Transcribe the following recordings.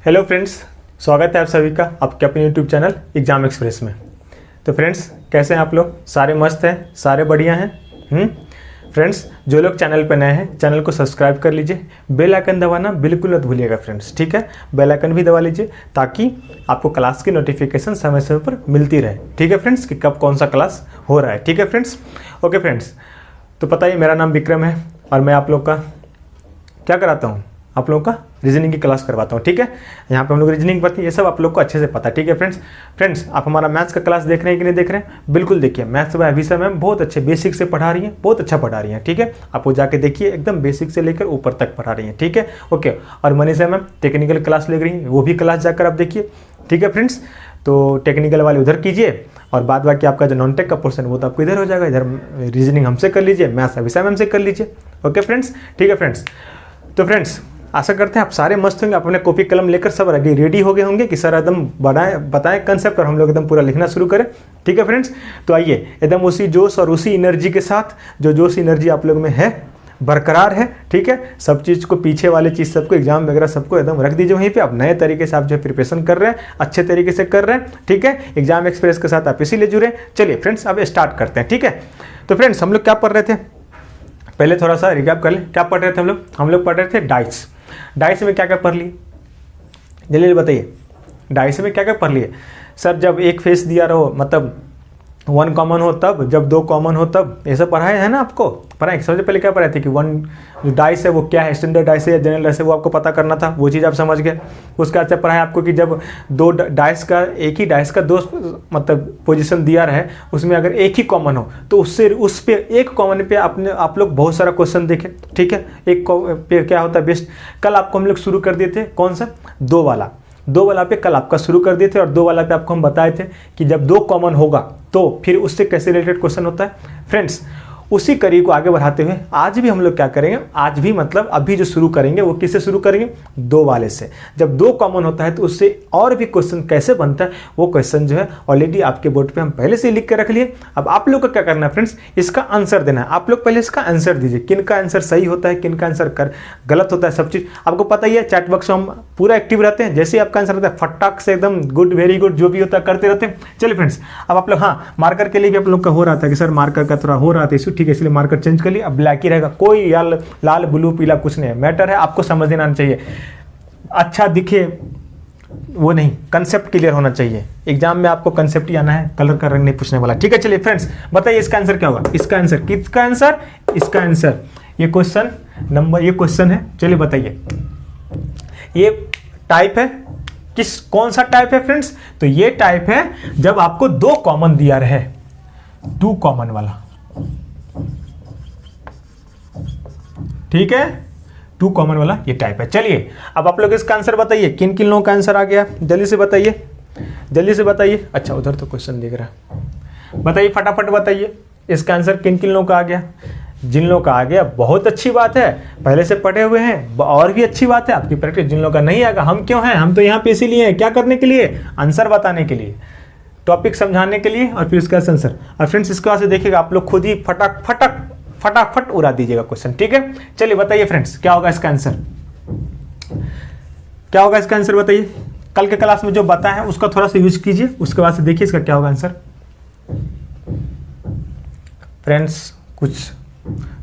Hello friends, स्वागत है आप सभी का आपके अपने यूट्यूब चैनल एग्जाम एक्सप्रेस में। तो फ्रेंड्स, कैसे हैं आप लोग? सारे मस्त हैं, सारे बढ़िया हैं। फ्रेंड्स, जो लोग चैनल पर नए हैं चैनल को सब्सक्राइब कर लीजिए, बेल आइकन दबाना बिल्कुल मत भूलिएगा फ्रेंड्स, ठीक है? बेल आइकन भी दबा लीजिए ताकि आपको क्लास की नोटिफिकेशन समय समय पर मिलती रहे, ठीक है फ्रेंड्स, कि कब कौन सा क्लास हो रहा है, ठीक है फ्रेंड्स? ओके फ्रेंड्स, तो पता ही मेरा नाम विक्रम है और मैं आप लोग का क्या कराता हूँ, आप लोगों का रीजनिंग की क्लास करवाता हूँ, ठीक है? यहाँ पे हम लोग रीजनिंग पढ़ते हैं, ये सब आप लोग को अच्छे से पता है, ठीक है फ्रेंड्स, आप हमारा मैथ्स का क्लास देख रहे हैं कि नहीं देख रहे हैं? बिल्कुल देखिए, मैथ्स बाय विषय मैम बहुत अच्छे बेसिक से पढ़ा रही हैं, बहुत अच्छा पढ़ा रही हैं, ठीक है? आप वो जाके देखिए, एकदम बेसिक से लेकर ऊपर तक पढ़ा रही हैं, ठीक है? ओके। और मनीषा मैम टेक्निकल क्लास ले रही हैं, वो भी क्लास जाकर आप देखिए, ठीक है फ्रेंड्स? तो टेक्निकल वाले उधर कीजिए और बाद बाकी आपका जो नॉन टेक का पोर्शन वो तो आपको इधर हो जाएगा, इधर रीजनिंग हमसे कर लीजिए, मैथ्स विषय मैम से कर लीजिए। ओके फ्रेंड्स, ठीक है फ्रेंड्स? तो फ्रेंड्स, आशा करते हैं आप सारे मस्त होंगे, अपने कॉपी कलम लेकर सब रेडी हो गए होंगे कि सर एकदम बताएं कंसेप्ट और हम लोग एकदम पूरा लिखना शुरू करें, ठीक है फ्रेंड्स? तो आइए एकदम उसी जोश और उसी एनर्जी के साथ, जो जोश एनर्जी आप लोग में है बरकरार है, ठीक है? सब चीज़ को, पीछे वाले चीज़ सबको, एग्जाम वगैरह सबको एकदम रख दीजिए वहीं पे। आप नए तरीके से आप जो प्रिपरेशन कर रहे हैं, अच्छे तरीके से कर रहे हैं, ठीक है? एग्जाम एक्सप्रेस के साथ आप इसीलिए जुड़े। चलिए फ्रेंड्स, अब स्टार्ट करते हैं, ठीक है? तो फ्रेंड्स, हम लोग क्या पढ़ रहे थे, पहले थोड़ा सा रिकैप कर लें। क्या पढ़ रहे थे हम लोग पढ़ रहे थे डाइस। डाइस में क्या क्या पढ़ लिए, जल्दी बताइए? डाइस में क्या क्या पढ़ लिए सर? जब एक फेस दिया रहो, मतलब 1 कॉमन हो तब, जब 2 कॉमन हो तब, ये सब पढ़ाए है ना आपको? पढ़ाए। सबसे पहले क्या पढ़ाए थे कि 1 जो डाइस है वो क्या है, स्टैंडर्ड डाइस है या जनरल डाइस है, वो आपको पता करना था, वो चीज़ आप समझ गए। उसके बाद से पढ़ाया आपको कि जब 2 डाइस का, एक ही डाइस का 2 मतलब पोजीशन दिया रहे, उसमें अगर एक ही कॉमन हो तो उससे उस पे एक कॉमन पे आप लोग बहुत सारा क्वेश्चन देखें, ठीक है? एक पे क्या होता है बेस्ट। कल आपको हम लोग शुरू कर दिए थे कौन सा, 2 वाला पे कल आपका शुरू कर दिए थे, और 2 वाला पे आपको हम बताए थे कि जब 2 कॉमन होगा तो फिर उससे कैसे रिलेटेड क्वेश्चन होता है फ्रेंड्स। उसी कड़ी को आगे बढ़ाते हुए आज भी हम लोग क्या करेंगे, आज भी मतलब अभी जो शुरू करेंगे वो किससे शुरू करेंगे, 2 वाले से। जब 2 कॉमन होता है तो उससे और भी क्वेश्चन कैसे बनता है, वो क्वेश्चन जो है ऑलरेडी आपके बोर्ड पे हम पहले से लिख के रख लिए। अब आप लोग को क्या करना है फ्रेंड्स, इसका आंसर देना है। आप लोग पहले इसका आंसर दीजिए, किन का आंसर सही होता है, किन का आंसर गलत होता है, सब चीज़ आपको पता ही है। चैट बॉक्स में हम पूरा एक्टिव रहते हैं, जैसे ही आपका आंसर होता है फटाक से एकदम गुड, वेरी गुड, जो भी होता है करते रहते हैं। चलिए फ्रेंड्स, अब आप लोग, हाँ, मार्कर के लिए भी आप लोग का हो रहा था कि सर मार्कर का थोड़ा हो रहा था इशू, ठीक है, इसलिए मार्कर चेंज कर लिए, अब ब्लैक ही रहेगा। कोई लाल ब्लू पीला कुछ नहीं है, मैटर है आपको समझ देना चाहिए, अच्छा दिखे वो नहीं, कंसेप्ट क्लियर होना चाहिए। एग्जाम में आपको कंसेप्ट ही आना है, कलर का रंग नहीं पूछने वाला, ठीक है? चलिए फ्रेंड्स, बताइए इसका आंसर क्या होगा। इसका आंसर, किसका आंसर? इसका आंसर, ये क्वेश्चन नंबर, ये क्वेश्चन है, चलिए बताइए। ये टाइप है, कौन सा टाइप है फ्रेंड्स? तो ये टाइप है जब आपको 2 कॉमन दिया रहे, 2 कॉमन वाला, ठीक है? 2 कॉमन वाला ये टाइप है। चलिए अब आप लोग इसका आंसर बताइए, किन किन लोगों का आंसर आ गया, जल्दी से बताइए, जल्दी से बताइए। अच्छा, उधर तो क्वेश्चन दिख रहा है, बताइए फटाफट बताइए इसका आंसर किन किन लोगों का आ गया। जिन लोगों का आ गया बहुत अच्छी बात है, पहले से पढ़े हुए हैं, और भी अच्छी बात है आपकी प्रैक्टिस। जिन लोगों का नहीं आएगा, हम क्यों हैं, हम तो यहाँ पे इसीलिए हैं, क्या करने के लिए, आंसर बताने के लिए, टॉपिक समझाने के लिए, और फिर उसका आंसर। और फ्रेंड्स, इसके बाद से देखिएगा आप लोग खुद ही फटाफट उड़ा दीजिएगा क्वेश्चन, ठीक है? चलिए बताइए फ्रेंड्स, क्या होगा इसका आंसर, क्या होगा इसका आंसर बताइए। कल के क्लास में जो बताया है उसका थोड़ा सा यूज कीजिए, उसके बाद से देखिए इसका क्या होगा आंसर। फ्रेंड्स, कुछ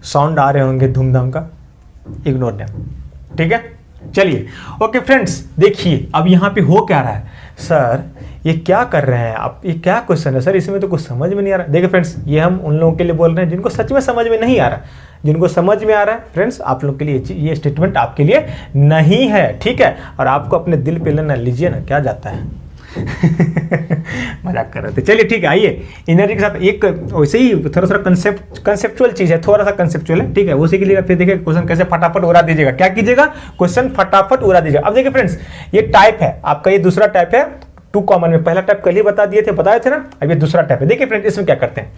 साउंड आ रहे होंगे धूमधाम का, इग्नोर देम, ठीक है? चलिए ओके फ्रेंड्स, देखिए अब यहाँ पे हो क्या रहा है, सर ये क्या कर रहे हैं आप, ये क्या क्वेश्चन है सर, इसमें तो कुछ समझ में नहीं आ रहा। देखिए फ्रेंड्स, ये हम उन लोगों के लिए बोल रहे हैं जिनको सच में समझ में नहीं आ रहा। जिनको समझ में आ रहा है फ्रेंड्स, आप लोग के लिए ये स्टेटमेंट आपके लिए नहीं है, ठीक है? और आपको अपने दिल पे लेना, लीजिए ना, क्या जाता है मजाक कर रहे थे। चलिए ठीक है, आइए एनर्जी के साथ एक वैसे ही थोड़ा कंसेप्चुअल चीज़ है, थोड़ा सा कंसेप्चुअल है, ठीक है? वो सीख लीजिएगा, फिर देखिए क्वेश्चन कैसे फटाफट उड़ा दीजिएगा। क्या कीजिएगा, क्वेश्चन फटाफट उड़ा दीजिएगा। अब देखिए फ्रेंड्स, ये टाइप है आपका, ये दूसरा टाइप है 2 कॉमन में। पहला टाइप कल ही बताए थे ना, अब ये दूसरा टाइप है। देखिए फ्रेंड्स, इसमें क्या करते हैं,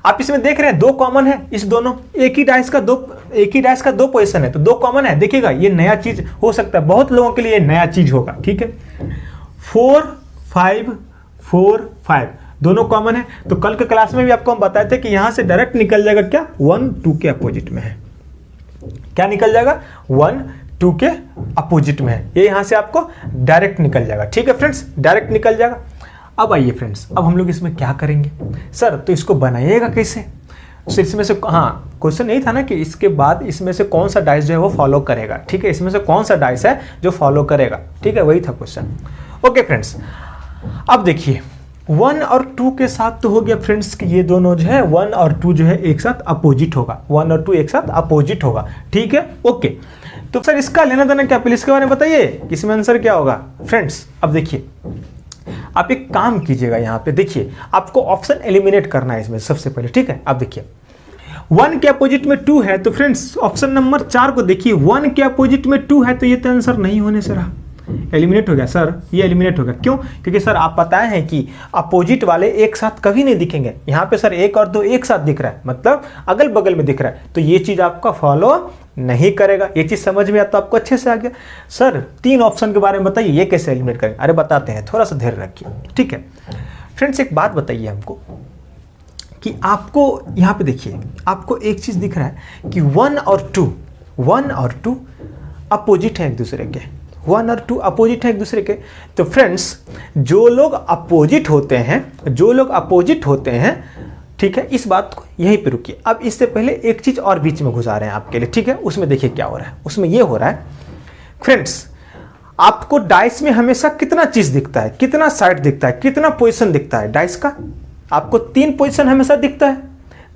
आप इसमें देख रहे हैं 2 कॉमन है, इस दोनों एक ही डाइस का 2 पोजीशन है, तो 2 कॉमन है। देखिएगा ये नया चीज हो सकता है, बहुत लोगों के लिए नया चीज होगा, ठीक है? 4 5 4 5 दोनों कॉमन है। तो कल के क्लास में भी आपको हम बताए थे कि यहां से डायरेक्ट निकल जाएगा क्या, 1 2 के अपोजिट में है। क्या निकल जाएगा, 1 2 के अपोजिट में है, ये यहाँ से आपको डायरेक्ट निकल जाएगा। ठीक है फ्रेंड्स, डायरेक्ट निकल जाएगा। अब आइए फ्रेंड्स, अब हम लोग इसमें क्या करेंगे सर, तो इसको बनाइएगा कैसे? तो इसमें से हाँ, क्वेश्चन यही था ना कि इसके बाद इसमें से कौन सा डाइस जो है वो फॉलो करेगा। ठीक है, इसमें से कौन सा डाइस है जो फॉलो करेगा। ठीक है, वही था क्वेश्चन। ओके फ्रेंड्स, अब देखिए 1 और 2 के साथ तो हो गया फ्रेंड्स कि ये दोनों जो है 1 और 2 जो है एक साथ अपोजिट होगा, 1 और 2 एक साथ अपोजिट होगा। ठीक है, ओके। तो सर इसका लेना देना क्या, प्लीज इसके बारे में बताइए, इसमें आंसर क्या होगा फ्रेंड्स? अब देखिए आप एक काम कीजिएगा, यहाँ पे देखिए आपको ऑप्शन एलिमिनेट करना है इसमें सबसे पहले। ठीक है, आप देखिए 1 के अपोजिट में 2 है, तो फ्रेंड्स ऑप्शन नंबर 4 को देखिए, 1 के अपोजिट में 2 है, तो ये तो आंसर नहीं होने से रहा, एलिमिनेट हो गया सर, ये एलिमिनेट हो गया। क्यों? क्योंकि सर आप बताए हैं कि अपोजिट वाले एक साथ कभी नहीं दिखेंगे। यहाँ पे सर 1 और 2 एक साथ दिख रहा है, मतलब अगल बगल में दिख रहा है, तो ये चीज आपका फॉलो नहीं करेगा। ये चीज समझ में आता, आपको अच्छे से आ गया। सर 3 ऑप्शन के बारे में बताइए, ये कैसे एलिमिनेट करेंगे? अरे बताते हैं, थोड़ा सा धैर्य रखिए। ठीक है फ्रेंड्स, एक बात बताइए हमको कि आपको यहाँ पे देखिए, आपको एक चीज दिख रहा है कि 1 और 2 अपोजिट है एक दूसरे के, 1 और 2 अपोजिट है एक दूसरे के। तो फ्रेंड्स जो लोग अपोजिट होते हैं, ठीक है, इस बात को यहीं पे रुकिए। अब इससे पहले एक चीज और बीच में घुसा रहे हैं आपके लिए। ठीक है, उसमें देखिए क्या हो रहा है। उसमें ये हो रहा है फ्रेंड्स, आपको डाइस में हमेशा कितना चीज दिखता है, कितना साइड दिखता है, कितना पोजीशन दिखता है डाइस का? आपको 3 पोजीशन हमेशा दिखता है,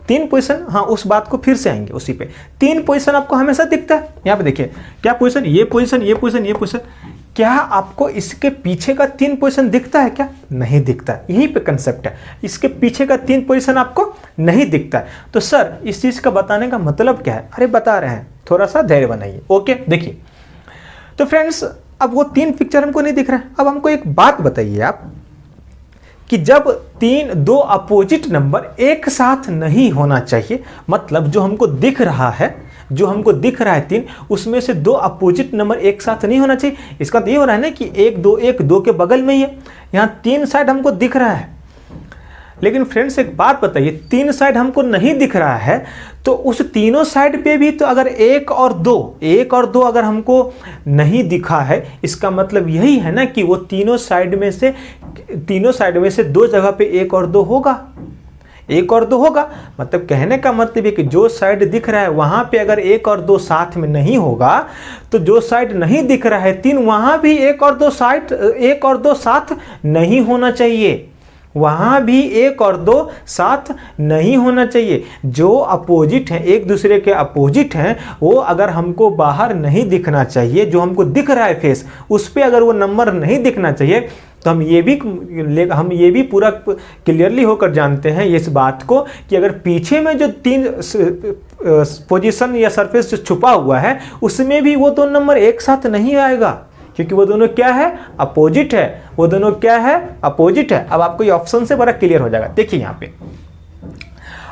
3 पोजीशन। हाँ, उस बात को फिर से आएंगे उसी पे। 3 पोजीशन आपको हमेशा दिखता है। यहाँ पे देखिए क्या पोजीशन, ये पोजीशन, ये पोजीशन, ये पोजीशन। क्या आपको इसके पीछे का 3 पोजीशन दिखता है क्या? नहीं दिखता है। यहीं पे कंसेप्ट है, इसके पीछे का 3 पोजीशन आपको नहीं दिखता है। तो सर इस चीज का बताने का मतलब क्या है? अरे बता रहे हैं, थोड़ा सा धैर्य बनाइए। ओके, देखिए तो फ्रेंड्स अब वो 3 पिक्चर हमको नहीं दिख रहा है। अब हमको एक बात बताइए आप कि जब 2 अपोजिट नंबर एक साथ नहीं होना चाहिए, मतलब जो हमको दिख रहा है 3, उसमें से 2 अपोजिट नंबर एक साथ नहीं होना चाहिए। इसका तो ये हो रहा है ना कि 1 2 के बगल में ही है। यहाँ 3 साइड हमको दिख रहा है, लेकिन फ्रेंड्स एक बात बताइए, 3 साइड हमको नहीं दिख रहा है, तो उस तीनों साइड पे भी तो अगर 1 और 2 अगर हमको नहीं दिखा है, इसका मतलब यही है ना कि वो तीनों साइड में से 2 जगह पे 1 और 2 होगा, 1 और 2 होगा। मतलब कहने का मतलब है कि जो साइड दिख रहा है वहां पे अगर 1 और 2 साथ में नहीं होगा, तो जो साइड नहीं दिख रहा है 3, वहां भी 1 और 2 साथ नहीं होना चाहिए, वहां भी 1 और 2 साथ नहीं होना चाहिए। जो अपोजिट हैं, एक दूसरे के अपोजिट हैं, वो अगर हमको बाहर नहीं दिखना चाहिए, जो हमको दिख रहा है फेस, उस पर अगर वो नंबर नहीं दिखना चाहिए, तो हम ये भी पूरा क्लियरली होकर जानते हैं इस बात को कि अगर पीछे में जो 3 पोजीशन या सरफेस जो छुपा हुआ है, उसमें भी वो 2 नंबर एक साथ नहीं आएगा, क्योंकि वो दोनों क्या है? अपोजिट है। वो दोनों क्या है? अपोजिट है। अब आपको ये ऑप्शन से बड़ा क्लियर हो जाएगा। देखिए यहाँ पे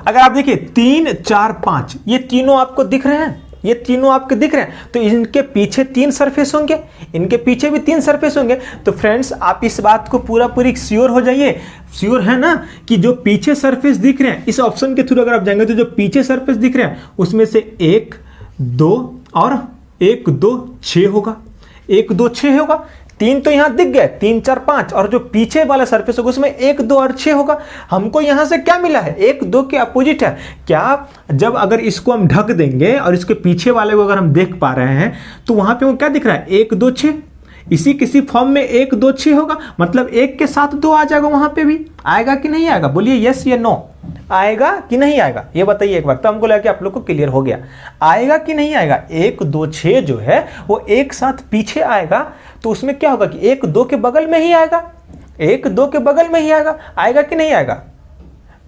अगर आप देखिए 3 4 5, ये तीनों आपको दिख रहे हैं, ये तीनों आपके दिख रहे हैं, तो इनके पीछे 3 सरफेस होंगे, इनके पीछे भी 3 सरफेस होंगे। तो फ्रेंड्स आप इस बात को पूरी श्योर हो जाइए, श्योर है ना कि जो पीछे सरफेस दिख रहे हैं, इस ऑप्शन के थ्रू अगर आप जाएंगे तो जो पीछे सरफेस दिख रहे हैं उसमें से 1 2 और 1 2 6 होगा, 1 2 6 होगा। 3 तो यहां दिख गए, 3 4 5, और जो पीछे वाला सरफेस होगा उसमें 1 2 और 6 होगा। हमको यहां से क्या मिला है? 1 2 के अपोजिट है। क्या जब अगर इसको हम ढक देंगे और इसके पीछे वाले को अगर हम देख पा रहे हैं, तो वहां पे वो क्या दिख रहा है? 1 2 6। इसी किसी फॉर्म में 1 2 6 होगा, मतलब 1 के साथ 2 आ जाएगा, वहां पे भी आएगा कि नहीं आएगा? बोलिए यस या नो, आएगा कि नहीं आएगा? ये बताइए एक बार, तो हमको लगा कि आप लोग को क्लियर हो गया, आएगा कि नहीं आएगा? 1 2 6 जो है वो एक साथ पीछे आएगा, तो उसमें क्या होगा कि 1 2 के बगल में ही आएगा, 1 2 के बगल में ही आएगा कि नहीं आएगा?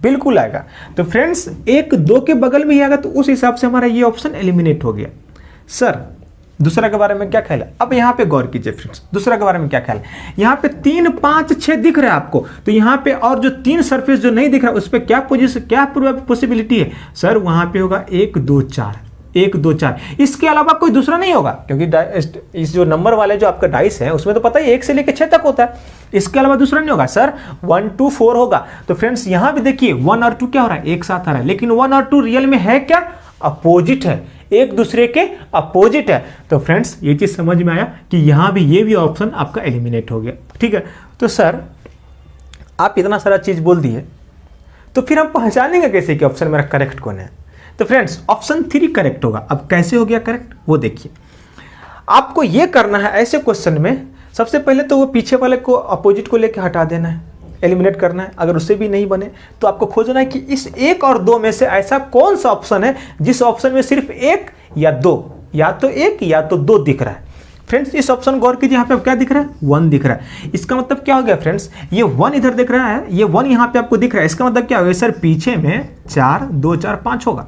बिल्कुल आएगा। तो फ्रेंड्स 1 2 के बगल में ही आएगा, तो उस हिसाब से हमारा ये ऑप्शन एलिमिनेट हो गया। सर दूसरा के बारे में क्या ख्याल है? अब यहाँ पे गौर कीजिए फ्रेंड्स, दूसरा के बारे में क्या ख्याल है? यहाँ पे 3 5 6 दिख रहा है आपको, तो यहाँ पे और जो 3 सरफेस जो नहीं दिख रहा है उस पर क्या पॉसिबिलिटी है? सर वहां पे होगा 1 2 4, 1 2 4, इसके अलावा कोई दूसरा नहीं होगा, क्योंकि इस जो नंबर वाले जो आपका डाइस है उसमें तो पता ही 1 से लेकर 6 तक होता है, इसके अलावा दूसरा नहीं होगा। सर 1 2 4 होगा। तो फ्रेंड्स यहाँ भी देखिए 1 और 2 क्या हो रहा है? एक साथ आ रहा है, लेकिन 1 और 2 रियल में है क्या? अपोजिट है, एक दूसरे के अपोजिट है। तो फ्रेंड्स ये चीज समझ में आया कि यहां भी ये भी ऑप्शन आपका एलिमिनेट हो गया। ठीक है, तो सर आप इतना सारा चीज बोल दिए, तो फिर हम पहचानेंगे कैसे कि ऑप्शन मेरा करेक्ट कौन है? तो फ्रेंड्स ऑप्शन 3 करेक्ट होगा। अब कैसे हो गया करेक्ट वो देखिए। आपको ये करना है ऐसे क्वेश्चन में, सबसे पहले तो वो पीछे वाले को अपोजिट को लेके हटा देना है, एलिमिनेट करना है। अगर उससे भी नहीं बने तो आपको खोजना है कि इस 1 और 2 में से ऐसा कौन सा ऑप्शन है जिस ऑप्शन में सिर्फ 1 या 2, या तो 1 या तो 2 दिख रहा है। फ्रेंड्स इस ऑप्शन गौर कीजिए, यहाँ पे क्या दिख रहा है? 1 दिख रहा है। इसका मतलब क्या हो गया फ्रेंड्स? ये 1 इधर दिख रहा है, ये 1 यहाँ पे आपको दिख रहा है। इसका मतलब क्या होगा सर? पीछे में 4 2 4 5 होगा,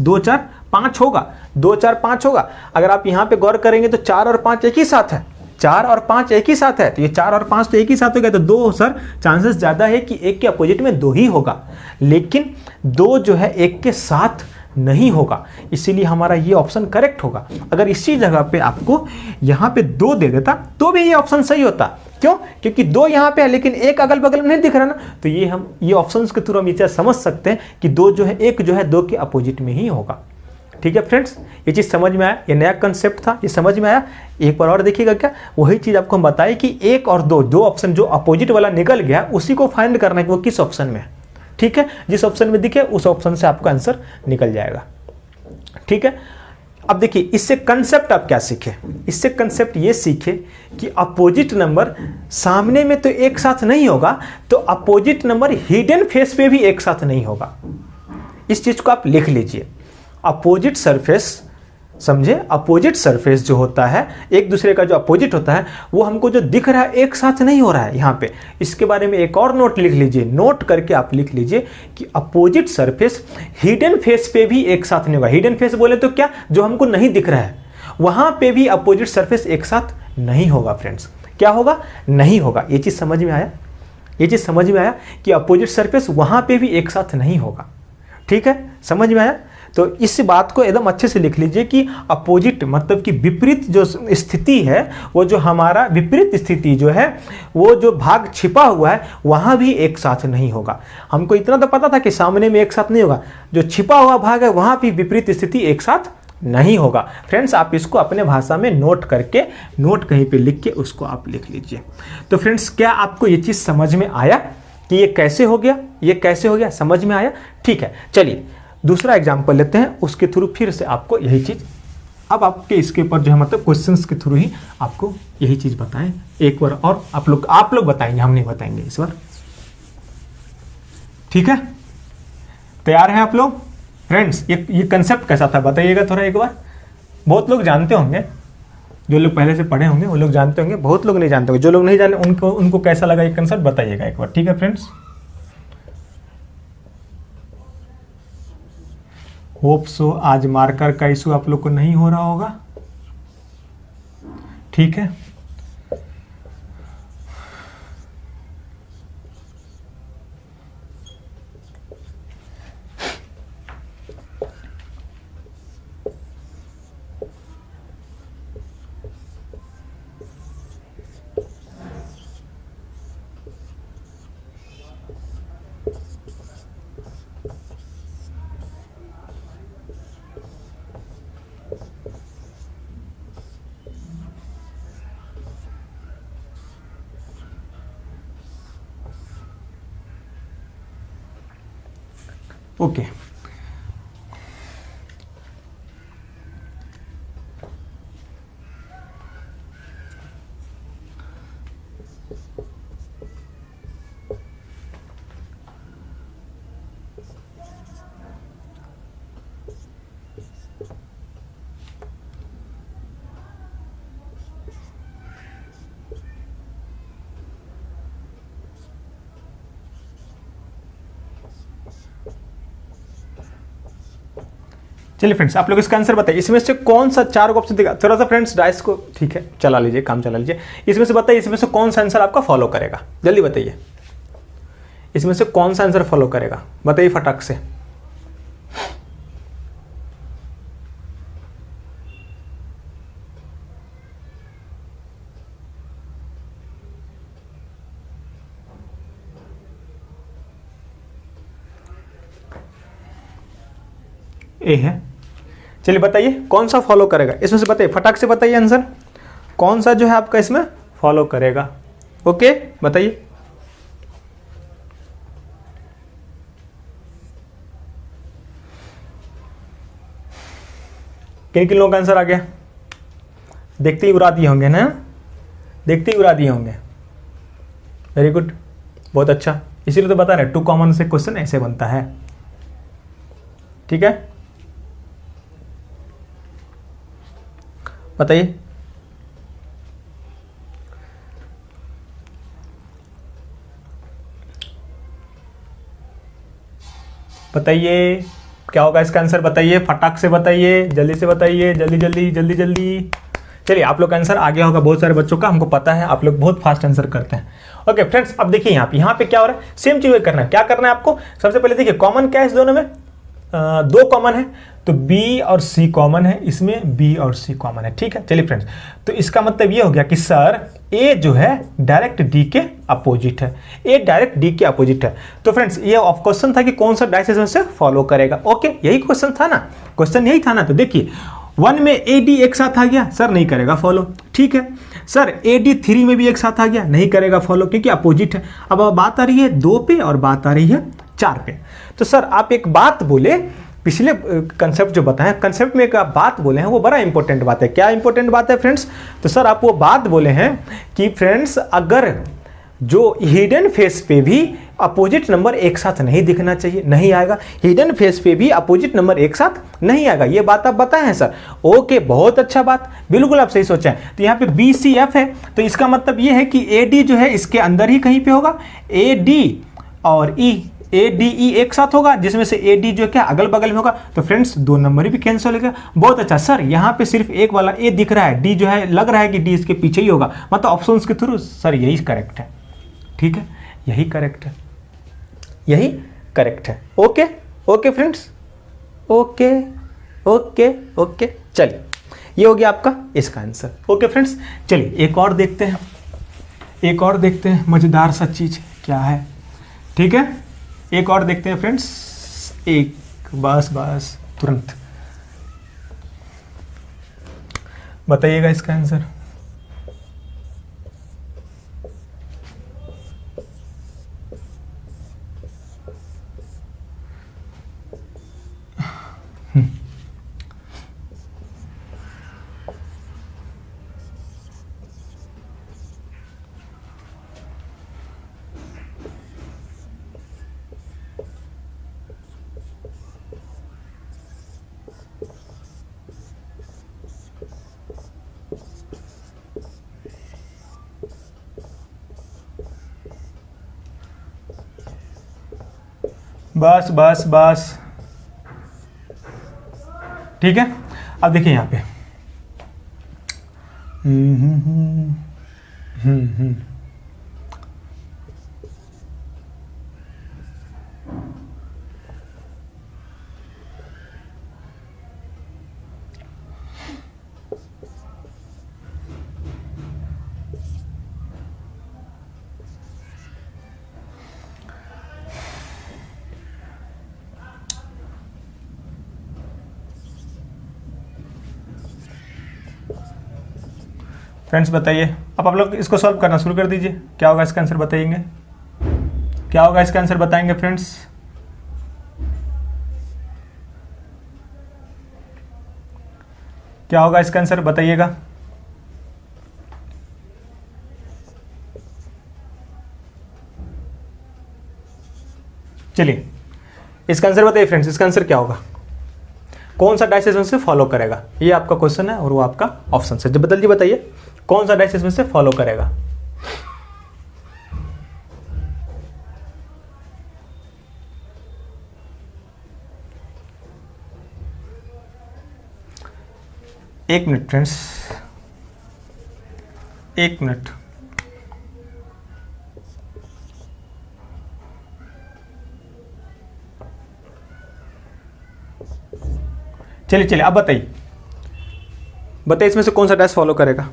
2 4 5 होगा, 2 4 5 होगा। अगर आप यहाँ पे गौर करेंगे तो 4 और 5 एक ही साथ है, 4 और 5 एक ही साथ है, तो ये 4 और 5 तो एक ही साथ हो गया। तो 2 सर चांसेस ज्यादा है कि 1 के अपोजिट में 2 ही होगा, लेकिन 2 जो है 1 के साथ नहीं होगा, इसीलिए हमारा ये ऑप्शन करेक्ट होगा। अगर इसी जगह पे आपको यहाँ पे 2 दे देता तो भी ये ऑप्शन सही होता। क्यों? क्योंकि 2 यहाँ पे है लेकिन 1 अगल बगल में नहीं दिख रहा ना, तो ये हम ये ऑप्शंस के थ्रू हम ये समझ सकते हैं कि 2 जो है 1 जो है 2 के अपोजिट में ही होगा। ठीक है फ्रेंड्स, ये चीज़ समझ में आया? ये नया कंसेप्ट था, ये समझ में आया? एक बार और देखिएगा क्या, वही चीज़ आपको हम बताए कि 1 और 2 दो ऑप्शन जो अपोजिट वाला निकल गया उसी को फाइंड करना है कि वो किस ऑप्शन में है। ठीक है, जिस ऑप्शन में दिखे उस ऑप्शन से आपका आंसर निकल जाएगा। ठीक है, अब देखिए इससे कंसेप्ट आप क्या सीखे? इससे कंसेप्ट ये सीखे कि अपोजिट नंबर सामने में तो एक साथ नहीं होगा, तो अपोजिट नंबर हिडन फेस पे भी एक साथ नहीं होगा। इस चीज को आप लिख लीजिए। अपोजिट सरफेस, समझे? अपोजिट सरफेस जो होता है, एक दूसरे का जो अपोजिट होता है, वो हमको जो दिख रहा है एक साथ नहीं हो रहा है यहाँ पे। इसके बारे में एक और नोट लिख लीजिए, नोट करके आप लिख लीजिए कि अपोजिट सरफेस हिडन फेस पे भी एक साथ नहीं होगा। हिडन फेस बोले तो क्या? जो हमको नहीं दिख रहा है, वहां पे भी अपोजिट सरफेस एक साथ नहीं होगा। फ्रेंड्स क्या होगा? नहीं होगा। ये चीज समझ में आया? ये चीज समझ में आया कि अपोजिट सरफेस वहां पे भी एक साथ नहीं होगा। ठीक है, समझ में आया? तो इस बात को एकदम अच्छे से लिख लीजिए कि अपोजिट मतलब कि विपरीत जो स्थिति है, वो जो हमारा विपरीत स्थिति जो है, वो जो भाग छिपा हुआ है वहां भी एक साथ नहीं होगा। हमको इतना तो पता था कि सामने में एक साथ नहीं होगा, जो छिपा हुआ भाग है वहां भी विपरीत स्थिति एक साथ नहीं होगा। फ्रेंड्स आप इसको अपने भाषा में नोट करके, नोट कहीं पे लिख के उसको आप लिख लीजिए। तो फ्रेंड्स क्या आपको ये चीज समझ में आया कि ये कैसे हो गया? ये कैसे हो गया? समझ में आया? ठीक है, चलिए दूसरा एग्जाम्पल लेते हैं, उसके थ्रू फिर से आपको यही चीज, अब आपके इसके ऊपर जो है मतलब क्वेश्चंस के थ्रू ही आपको यही चीज बताएं। एक बार और आप लोग बताएंगे, हम नहीं बताएंगे इस बार। ठीक है, तैयार हैं आप लोग? फ्रेंड्स ये कंसेप्ट कैसा था बताइएगा थोड़ा एक बार। बहुत लोग जानते होंगे, जो लोग पहले से पढ़े होंगे वो लोग जानते होंगे, बहुत लोग नहीं जानते होंगे। जो लोग नहीं जाने उनको कैसा लगा ये कंसेप्ट बताइएगा एक बार। ठीक है फ्रेंड्स, होप सो आज मार्कर का इशू आप लोग को नहीं हो रहा होगा। ठीक है, ओके। चलिए फ्रेंड्स आप लोग इसका आंसर बताइए, इसमें से कौन सा 4 ऑप्शन दिखा? थोड़ा सा फ्रेंड्स डाइस को ठीक है चला लीजिए, काम चला लीजिए। इसमें से बताइए, इसमें से कौन सा आंसर आपका फॉलो करेगा? जल्दी बताइए, इसमें से कौन सा आंसर फॉलो करेगा? बताइए फटाक से। ए है, चलिए बताइए कौन सा फॉलो करेगा इसमें से, बताइए फटाक से बताइए आंसर, कौन सा जो है आपका इसमें फॉलो करेगा। ओके बताइए। किन किन लोगों का आंसर आ गया? देखते ही उड़ा दिए होंगे ना, देखते ही उड़ा दिए होंगे। वेरी गुड, बहुत अच्छा। इसीलिए तो बता रहे टू कॉमन से क्वेश्चन ऐसे बनता है। ठीक है, बताइए। बताइए क्या होगा इसका आंसर, बताइए फटाक से बताइए, जल्दी से बताइए, जल्दी जल्दी जल्दी जल्दी। चलिए आप लोग का आंसर आ गया होगा बहुत सारे बच्चों का, हमको पता है आप लोग बहुत फास्ट आंसर करते हैं। ओके फ्रेंड्स, अब देखिए यहाँ पे क्या हो रहा है, सेम चीज़ करना है। क्या करना है आपको, सबसे पहले देखिए कॉमन क्या है इस दोनों में, दो कॉमन है, तो B और C कॉमन है, इसमें B और C कॉमन है। ठीक है, चलिए फ्रेंड्स, तो इसका मतलब ये हो गया कि सर A जो है डायरेक्ट D के अपोजिट है, A डायरेक्ट D के अपोजिट है। तो फ्रेंड्स ये ऑफ क्वेश्चन था कि कौन सा डायरेक्शन से फॉलो करेगा। ओके, यही क्वेश्चन था ना, क्वेश्चन यही था ना। तो देखिए 1 में AD एक साथ आ गया, सर नहीं करेगा फॉलो। ठीक है सर, AD 3 में भी एक साथ आ गया, नहीं करेगा फॉलो क्योंकि अपोजिट है। अब बात आ रही है 2 पे और बात आ रही है 4 पे। तो सर आप एक बात बोले, पिछले कंसेप्ट जो बताएं, कंसेप्ट में एक आप बात बोले हैं वो बड़ा इंपॉर्टेंट बात है। क्या इंपॉर्टेंट बात है फ्रेंड्स? तो सर आप वो बात बोले हैं कि फ्रेंड्स अगर जो हिडन फेस पे भी अपोजिट नंबर एक साथ नहीं दिखना चाहिए, नहीं आएगा, हिडन फेस पे भी अपोजिट नंबर एक साथ नहीं आएगा, ये बात आप बताए हैं सर। ओके, बहुत अच्छा बात, बिल्कुल आप सही सोचा है। तो यहाँ पे BCF है, तो इसका मतलब ये है कि AD जो है इसके अंदर ही कहीं पे होगा, AD और ADE एक साथ होगा, जिसमें से AD जो क्या अगल बगल में होगा। तो फ्रेंड्स 2 नंबर भी कैंसिल हो गया। बहुत अच्छा सर, यहाँ पे सिर्फ एक वाला A दिख रहा है, D जो है लग रहा है कि D इसके पीछे ही होगा, मतलब ऑप्शंस के थ्रू। सर यही करेक्ट है, ठीक है, यही करेक्ट है, यही करेक्ट है। Okay okay friends, okay okay okay. चलिए ये हो गया आपका इसका आंसर। ओके फ्रेंड्स, चलिए एक और देखते हैं, एक और देखते हैं मजेदार सा चीज क्या है। ठीक है, एक और देखते हैं फ्रेंड्स, एक बस तुरंत बताइएगा इसका आंसर। बस ठीक है। अब देखिए यहाँ पे फ्रेंड्स बताइए, अब आप लोग इसको सॉल्व करना शुरू कर दीजिए। क्या होगा इसका आंसर बताएंगे, क्या होगा इसका आंसर बताएंगे फ्रेंड्स? क्या होगा इसका आंसर बताइएगा। चलिए इसका आंसर बताइए फ्रेंड्स, इसका आंसर क्या होगा, कौन सा डायस इसमें से फॉलो करेगा? ये आपका क्वेश्चन है और वो आपका ऑप्शन है। जब बदल बताइए कौन सा डायस इसमें से फॉलो करेगा। एक मिनट फ्रेंड्स, एक मिनट। चलिए अब बताइए इसमें से कौन सा डायस फॉलो करेगा,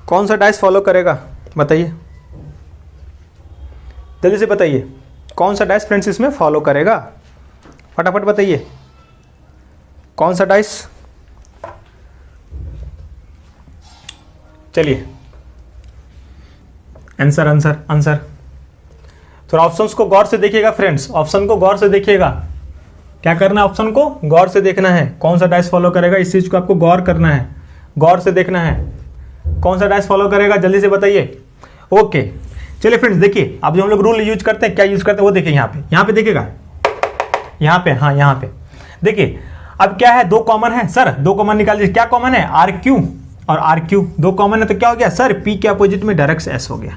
कौन सा डायस फॉलो करेगा बताइए, जल्दी से बताइए कौन सा डायस फ्रेंड्स इसमें फॉलो करेगा, फटाफट बताइए। कौन सा डाइस? चलिए आंसर आंसर आंसर। थोड़ा ऑप्शंस को गौर से देखिएगा फ्रेंड्स, ऑप्शन को गौर से देखिएगा। क्या करना है? ऑप्शन को गौर से देखना है, कौन सा डाइस फॉलो करेगा, इस चीज को आपको गौर करना है, गौर से देखना है। कौन सा डाइस फॉलो करेगा जल्दी से बताइए। ओके चलिए फ्रेंड्स, देखिए अब जो हम लोग रूल यूज करते हैं, क्या यूज करते हैं वो देखिए। यहाँ पे देखिएगा, यहाँ पे, हाँ यहाँ पे देखिए। अब क्या है? दो कॉमन है सर, दो कॉमन निकाल दीजिए। क्या कॉमन है? आर क्यू और आर क्यू, दो कॉमन है तो क्या हो गया सर? पी के अपोजिट में डायरेक्ट एस हो गया,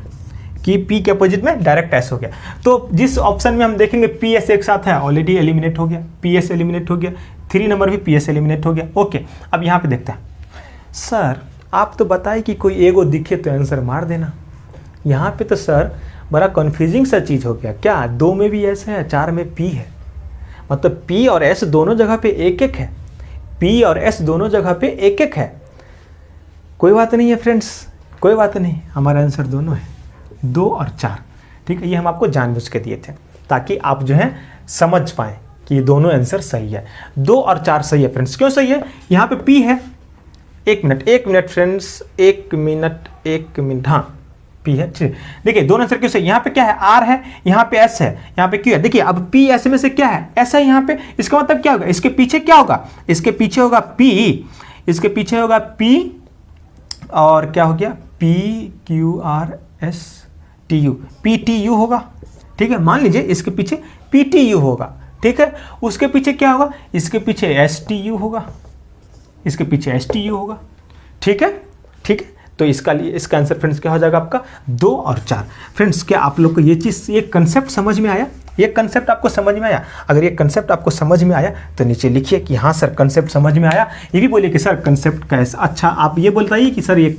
कि पी के अपोजिट में डायरेक्ट एस हो गया। तो जिस ऑप्शन में हम देखेंगे पी एस एक साथ है, ऑलरेडी एलिमिनेट हो गया, पी एस एलिमिनेट हो गया, 3 नंबर भी पी एस एलिमिनेट हो गया। ओके अब यहाँ पे देखते हैं। सर आप तो बताए कि कोई एगो दिखे तो आंसर मार देना। यहाँ पे तो सर बड़ा कन्फ्यूजिंग सा चीज़ हो गया। क्या 2 में भी एस है, 4 में पी है? मतलब पी और एस दोनों जगह पे एक एक है, पी और एस दोनों जगह पे एक एक है। कोई बात नहीं है फ्रेंड्स, कोई बात नहीं, हमारा आंसर दोनों है, 2 और 4। ठीक है, ये हम आपको जानबूझ के दिए थे ताकि आप जो है समझ पाएँ कि ये दोनों आंसर सही है। 2 और 4 सही है फ्रेंड्स। क्यों सही है? यहाँ पे पी है, एक मिनट फ्रेंड्स, एक मिनट, हाँ पी है। ठीक देखिए दोनों आंसर क्यों सही? यहाँ पे क्या है? आर है, यहाँ पे एस है, यहाँ पे क्यू है। देखिए अब पी एस में से क्या है? एस है यहाँ पे। इसका मतलब क्या होगा? इसके पीछे क्या होगा? इसके पीछे होगा पी, इसके पीछे होगा पी, और क्या हो गया? P Q R S T U, P T U होगा। ठीक है, मान लीजिए इसके पीछे पी टी यू होगा। ठीक है, उसके पीछे क्या होगा? इसके पीछे एस टी यू होगा, इसके पीछे एस टी यू होगा। ठीक है, ठीक है। तो इसका आंसर फ्रेंड्स क्या हो जाएगा आपका? 2 और 4। फ्रेंड्स क्या आप लोग को ये चीज़, ये कंसेप्ट समझ में आया? ये कंसेप्ट आपको समझ में आया? अगर ये कंसेप्ट आपको समझ में आया तो नीचे लिखिए कि हाँ सर कंसेप्ट समझ में आया। ये भी बोलिए कि सर कंसेप्ट कैसा, अच्छा आप ये बताइए कि सर ये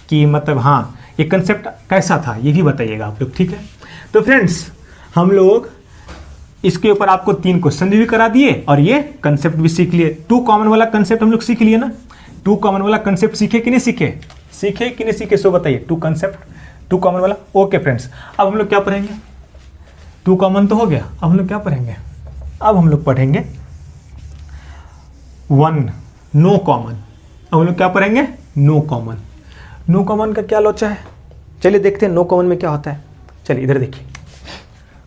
कि मतलब हाँ ये कंसेप्ट कैसा था, ये भी बताइएगा आप लोग। ठीक है, तो फ्रेंड्स हम लोग इसके ऊपर आपको 3 क्वेश्चन भी करा दिए और ये कंसेप्ट भी सीख लिए। 2 कॉमन वाला कंसेप्ट हम लोग सीख लिए ना? 2 कॉमन वाला कंसेप्ट सीखे कि नहीं सीखे? सीखे कि नहीं सीखे सो बताइए। 2 कंसेप्ट, 2 कॉमन वाला। ओके फ्रेंड्स, अब हम लोग क्या पढ़ेंगे? 2 कॉमन तो हो गया, अब हम लोग क्या पढ़ेंगे? अब हम लोग पढ़ेंगे 1 नो कॉमन। अब हम लोग क्या पढ़ेंगे? No common. नो कॉमन का क्या लोचा है? चलिए देखते हैं नो कॉमन में क्या होता है। चलिए इधर देखिए,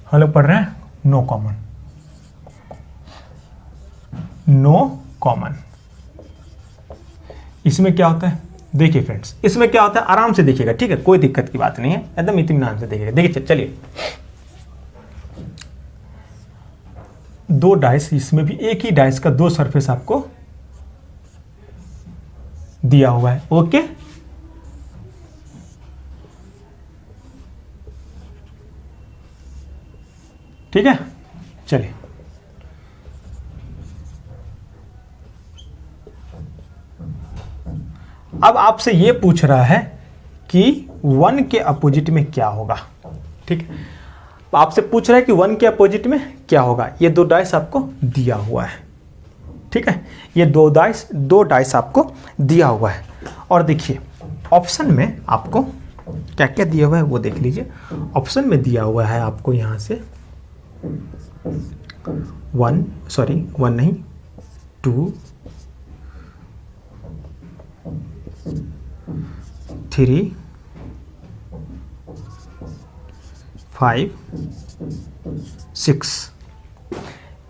हम लोग पढ़ रहे हैं नो कॉमन। नो कॉमन, इसमें क्या होता है? देखिए फ्रेंड्स इसमें क्या होता है, आराम से देखिएगा। ठीक है, कोई दिक्कत की बात नहीं है, एकदम इत्मीनान से देखिएगा। देखिए चलिए 2 डाइस, इसमें भी एक ही डाइस का 2 सरफेस आपको दिया हुआ है। ओके, ठीक है। चलिए अब आपसे ये पूछ रहा है कि 1 के अपोजिट में क्या होगा। ठीक है, आपसे पूछ रहा है कि 1 के अपोजिट में क्या होगा। ये 2 डाइस आपको दिया हुआ है। ठीक है, ये 2 डाइस आपको दिया हुआ है। और देखिए ऑप्शन में आपको क्या क्या दिया हुआ है वो देख लीजिए। ऑप्शन में दिया हुआ है आपको यहाँ से 1 नहीं 2 3 5 6,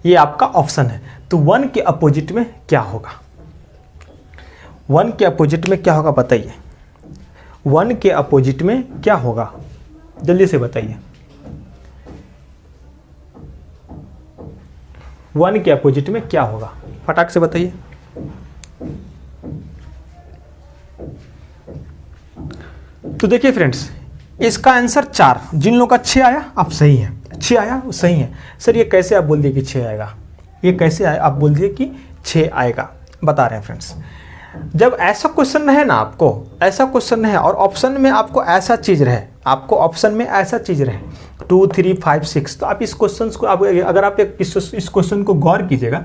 ये आपका ऑप्शन है। तो 1 के अपोजिट में क्या होगा? 1 के अपोजिट में क्या होगा बताइए? 1 के अपोजिट में क्या होगा जल्दी से बताइए। 1 के अपोजिट में क्या होगा फटाक से बताइए। तो देखिए फ्रेंड्स इसका आंसर 4, जिन लोगों का 6 आया आप सही है, 6 आया वो सही है। सर ये कैसे आप बोल दिए कि 6 आएगा? ये कैसे आए आप बोल दिए कि 6 आएगा? बता रहे हैं फ्रेंड्स, जब ऐसा क्वेश्चन है ना, आपको ऐसा क्वेश्चन है और ऑप्शन में आपको ऐसा चीज़ रहे, आपको ऑप्शन में ऐसा चीज़ रहे 2 3 5 6, तो आप इस क्वेश्चन को अगर आप इस क्वेश्चन को गौर कीजिएगा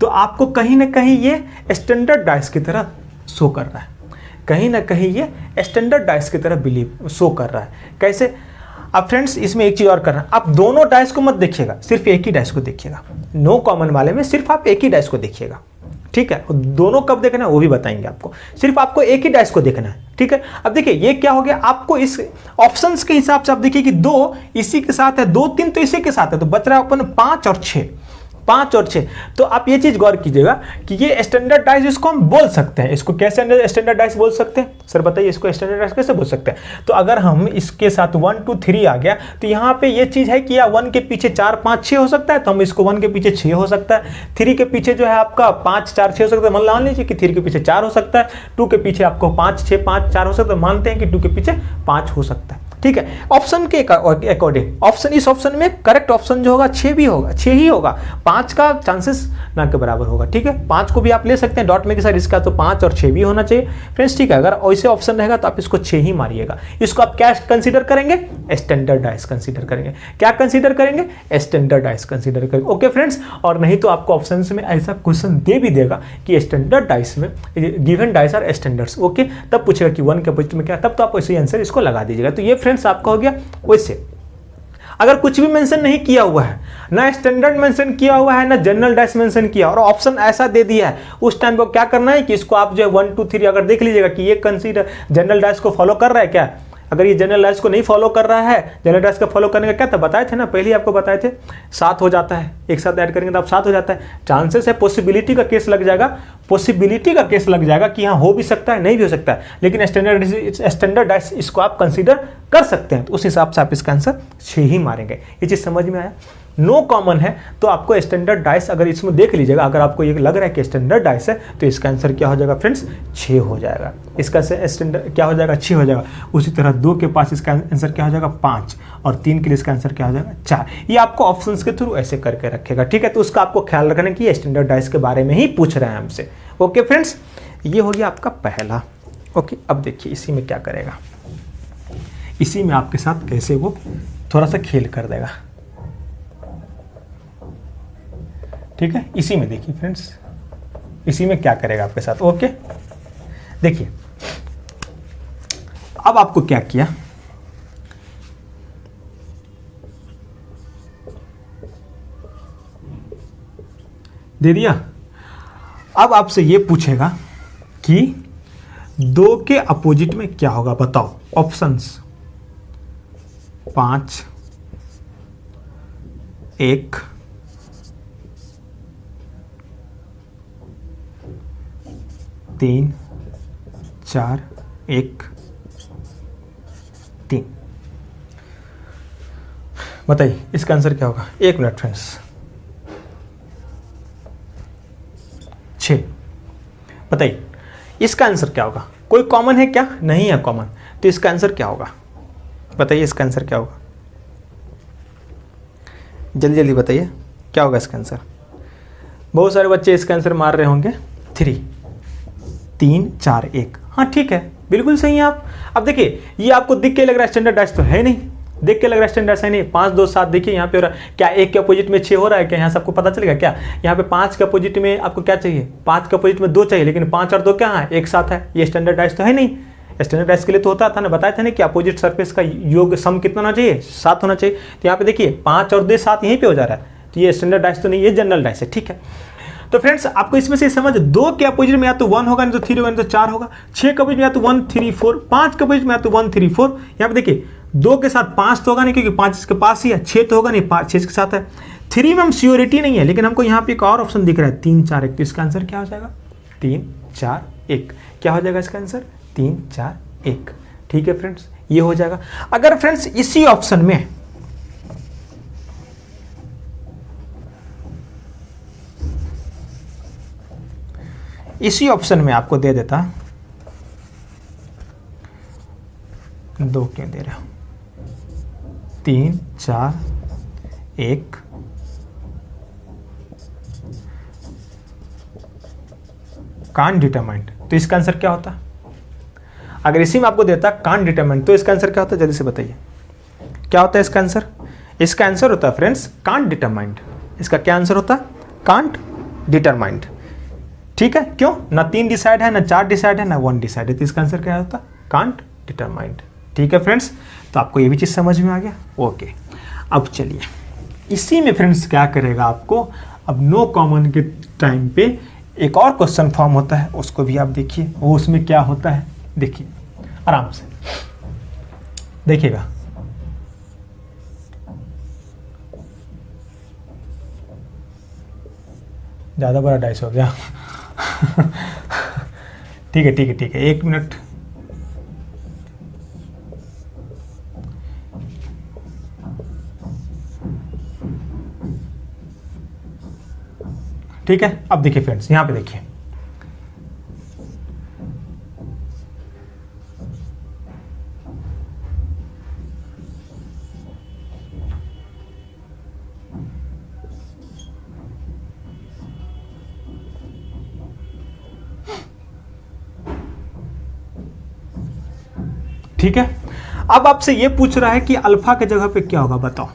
तो आपको कहीं ना कहीं ये स्टैंडर्ड डाइस की तरह शो कर रहा है, कहीं ना कहीं ये स्टैंडर्ड डाइस की तरह बिलीव शो कर रहा है। कैसे? अब फ्रेंड्स इसमें एक चीज़ और करना, आप दोनों डाइस को मत देखिएगा, सिर्फ एक ही डाइस को देखिएगा। नो कॉमन वाले में सिर्फ आप एक ही डाइस को देखिएगा। ठीक है, दोनों कब देखना है वो भी बताएंगे आपको, सिर्फ आपको एक ही डाइस को देखना है, ठीक है। अब देखिए ये क्या हो गया, आपको इस ऑप्शंस के हिसाब से आप देखिए कि 2 इसी के साथ है, 2 3 तो इसी के साथ है, तो बच रहा है अपन 5 और 6, 5 और 6। तो आप ये चीज गौर कीजिएगा कि ये स्टैंडर्ड डाइस इसको हम बोल सकते हैं, इसको कैसे स्टैंडर्ड डाइस बोल सकते हैं सर बताइए, इसको स्टैंडर्ड डाइस कैसे बोल सकते हैं। तो अगर हम इसके साथ 1 2 3 आ गया तो यहाँ पे ये चीज है कि या 1 के पीछे 4 5 6 हो सकता है, तो हम इसको 1 के पीछे 6 हो सकता है, 3 के पीछे जो है आपका 5 4 6 हो सकता है, मान लीजिए कि 3 के पीछे 4 हो सकता है, 2 के पीछे आपको 5 6 5 4 हो सकता है, मानते हैं कि 2 के पीछे 5 हो सकता है, ठीक है। ऑप्शन के अकॉर्डिंग ऑप्शन, इस ऑप्शन में करेक्ट ऑप्शन जो होगा 6 भी होगा, 6 ही होगा, 5 का चांसेस ना के बराबर होगा, ठीक है। 5 को भी आप ले सकते हैं डॉट में के साथ, इसका तो 5 और 6 भी होना चाहिए फ्रेंड्स, ठीक है। अगर वैसे ऑप्शन रहेगा तो आप इसको 6 ही मारिएगा। इसको आप क्या कंसीडर करेंगे, स्टैंडर्ड डाइस कंसीडर करेंगे। क्या कंसीडर करेंगे, स्टैंडर्ड डाइस कंसीडर करेंगे, ओके फ्रेंड्स। और नहीं तो आपको ऑप्शन में ऐसा क्वेश्चन दे भी देगा कि स्टैंडर्ड डाइस में given dice are standards, okay, तब पूछेगा कि 1 के अपोजिट में क्या, तब तो आप वैसे ही आंसर इसको लगा दीजिएगा। तो ये फ्रेंड्स आपका हो गया। वैसे अगर कुछ भी मेंशन नहीं किया हुआ है, ना स्टैंडर्ड मेंशन किया हुआ है, ना जनरल डाइस मेंशन किया, और ऑप्शन ऐसा दे दिया है, उस टाइम पर क्या करना है कि इसको आप जो है 1 2 3 अगर देख लीजिएगा कि ये कंसीडर जनरल डाइस को फॉलो कर रहा है क्या। अगर ये जनरल डाइस को नहीं फॉलो कर रहा है, जनरल डाइस का फॉलो करने का क्या था बताए थे ना, पहले ही आपको बताए थे 7 हो जाता है, एक साथ ऐड करेंगे तो आप 7 हो जाता है। चांसेस है पॉसिबिलिटी का केस लग जाएगा, पॉसिबिलिटी का केस लग जाएगा कि हाँ हो भी सकता है, नहीं भी हो सकता है, लेकिन स्टैंडर्ड डाइस इसको आप कंसीडर कर सकते हैं, तो उस हिसाब से आप इसका आंसर 6 ही मारेंगे। ये चीज़ समझ में आया। नो कॉमन है तो आपको स्टैंडर्ड डाइस अगर इसमें देख लीजिएगा, अगर आपको ये लग रहा है कि स्टैंडर्ड डाइस है तो इसका आंसर क्या हो जाएगा फ्रेंड्स, 6 हो जाएगा। इसका स्टैंडर्ड क्या हो जाएगा, 6 हो जाएगा। उसी तरह 2 के पास इसका आंसर क्या हो जाएगा, 5, और 3 के लिए इसका आंसर क्या हो जाएगा, 4। ये आपको ऑप्शंस के थ्रू ऐसे करके रखेगा, ठीक है। तो उसका आपको ख्याल रखना कि स्टैंडर्ड डाइस के बारे में ही पूछ रहे हैं हमसे, ओके फ्रेंड्स। ये हो गया आपका पहला, ओके। अब देखिए इसी में क्या करेगा, इसी में आपके साथ कैसे वो थोड़ा सा खेल कर देगा, ठीक है। इसी में देखिए फ्रेंड्स, इसी में क्या करेगा आपके साथ, ओके। देखिए अब आपको क्या किया, दे दिया। अब आपसे ये पूछेगा कि 2 के अपोजिट में क्या होगा, बताओ ऑप्शंस। 5 1 3 4 1 3। बताइए इसका आंसर क्या होगा। 1 मिनट फ्रेंड्स। 6। बताइए इसका आंसर क्या होगा। कोई कॉमन है क्या, नहीं है कॉमन, तो इसका आंसर क्या होगा, बताइए इसका आंसर क्या होगा, जल्दी जल्दी बताइए क्या होगा इसका आंसर। बहुत सारे बच्चे इसका आंसर मार रहे होंगे 3 3 4 1। हाँ ठीक है, बिल्कुल सही है आप। अब देखिए ये आपको दिख के लग रहा है स्टैंडर्ड डाइस तो है नहीं, देख के लग रहा है स्टैंडर्ड है नहीं। 5 2 7 देखिए यहाँ पे हो रहा है क्या, 1 के अपोजिट में 6 हो रहा है क्या, यहाँ से आपको पता चलेगा क्या। यहाँ पे 5 के अपोजिट में आपको क्या चाहिए, 5 के अपोजिट में 2 चाहिए, लेकिन 5 और 2 क्या है, एक साथ है। ये स्टैंडर्ड डाइस तो है नहीं। स्टैंडर्ड डाइस के लिए तो होता था ना, बताया था ना कि अपोजिट सरफेस का योग सम कितना होना चाहिए, 7 होना चाहिए। तो यहाँ पे देखिए 5 और 2 7 यहीं पे हो जा रहा है, तो ये स्टैंडर्ड डाइस तो नहीं, ये जनरल डाइस है, ठीक है। तो फ्रेंड्स आपको इसमें से समझ, 2 के अपोजिट में या तो 1 होगा, नहीं तो 3 होगा, नहीं तो 4 होगा। 6 के अपोजिट में या तो 1 3 4, 5 के अपोजिट में या तो 1 3 4। यहाँ पे देखिए 2 के साथ 5 तो होगा नहीं, क्योंकि 5 इसके पास ही है। 6 तो होगा नहीं, 5 6 के साथ है। 3 में हम श्योरिटी नहीं है, लेकिन हमको यहाँ पे एक और ऑप्शन दिख रहा है 3 4 1। तो इसका आंसर क्या हो जाएगा, 3 4 1। क्या हो जाएगा इसका आंसर, 3 4 1, ठीक है फ्रेंड्स, ये हो जाएगा। अगर फ्रेंड्स इसी ऑप्शन में आपको दे देता, 2 क्यों दे रहा हूं, 3 4 1, कांट डिटरमाइंड, तो इसका आंसर क्या होता। अगर इसी में आपको देता कांट डिटरमाइंड, तो इसका आंसर क्या होता, जल्दी से बताइए क्या होता है इसका आंसर। इसका आंसर होता है फ्रेंड्स कांट डिटरमाइंड। इसका क्या आंसर होता, कांट डिटरमाइंड, ठीक है। क्यों, ना 3 डिसाइड है, ना 4 डिसाइड है, ना 1 डिसाइड है, तो इसका आंसर क्या होता, कांट डिटरमाइंड, ठीक है फ्रेंड्स। तो आपको ये भी चीज़ समझ में आ गया, ओके। अब चलिए इसी में फ्रेंड्स क्या करेगा आपको, अब नो कॉमन के टाइम पे एक और क्वेश्चन फॉर्म होता है, उसको भी आप देखिए, वो उसमें क्या होता है देखिए आराम से देखिएगा। ज़्यादा बड़ा डाइस हो गया। ठीक है ठीक है ठीक है, 1 मिनट। ठीक है, अब देखिए फ्रेंड्स, यहां पे देखिए ठीक है। अब आपसे ये पूछ रहा है कि अल्फा के जगह पे क्या होगा बताओ।